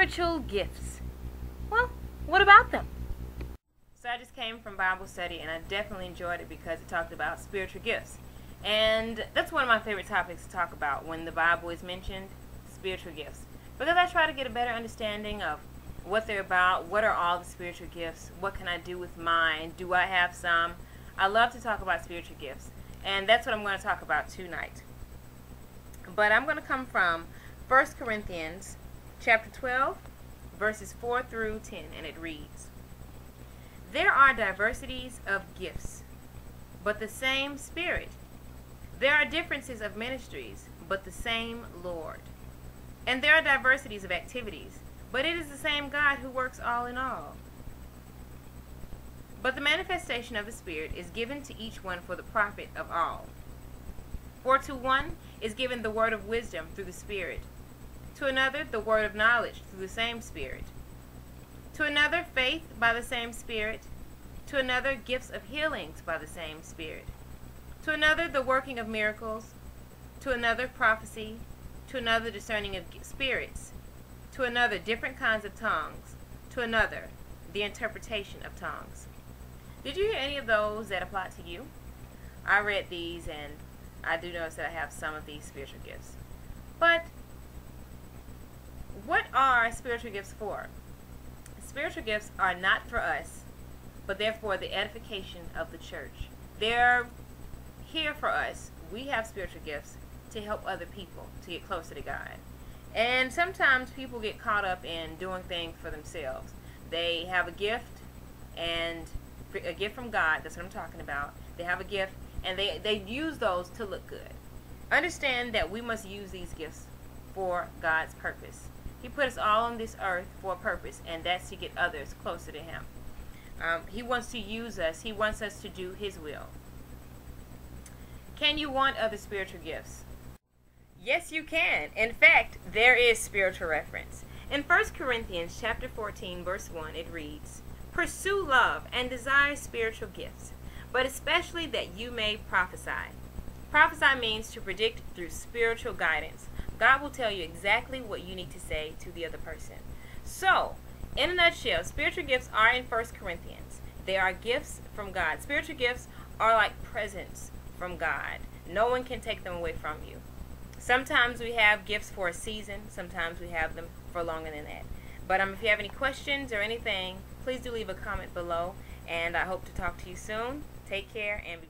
Spiritual gifts. Well, what about them? So I just came from Bible study and I definitely enjoyed it because it talked about spiritual gifts. And that's one of my favorite topics to talk about when the Bible is mentioned, spiritual gifts. Because I try to get a better understanding of what they're about, what are all the spiritual gifts, what can I do with mine, do I have some? I love to talk about spiritual gifts. And that's what I'm going to talk about tonight. But I'm going to come from 1 Corinthians chapter 12, verses 4 through 10, and it reads, "There are diversities of gifts, but the same Spirit. There are differences of ministries, but the same Lord. And there are diversities of activities, but it is the same God who works all in all. But the manifestation of the Spirit is given to each one for the profit of all. For to one is given the word of wisdom through the Spirit, to another the word of knowledge through the same Spirit, to another faith by the same Spirit, to another gifts of healings by the same Spirit, to another the working of miracles, to another prophecy, to another discerning of spirits, to another different kinds of tongues, to another the interpretation of tongues." Did you hear any of those that apply to you? I read these and I do notice that I have some of these spiritual gifts. But what are spiritual gifts for? Spiritual gifts are not for us, but they're for the edification of the church. They're here for us. We have spiritual gifts to help other people to get closer to God. And sometimes people get caught up in doing things for themselves. They have a gift, and a gift from God, that's what I'm talking about. They have a gift, and they use those to look good. Understand that we must use these gifts for God's purpose. He put us all on this earth for a purpose, and that's to get others closer to Him. He wants to use us. He wants us to do His will. Can you want other spiritual gifts? Yes, you can. In fact, there is spiritual reference. In 1 Corinthians chapter 14, verse 1, it reads, "Pursue love and desire spiritual gifts, but especially that you may prophesy." Prophesy means to predict through spiritual guidance. God will tell you exactly what you need to say to the other person. So, in a nutshell, spiritual gifts are in 1 Corinthians. They are gifts from God. Spiritual gifts are like presents from God. No one can take them away from you. Sometimes we have gifts for a season. Sometimes we have them for longer than that. But if you have any questions or anything, please do leave a comment below. And I hope to talk to you soon. Take care and be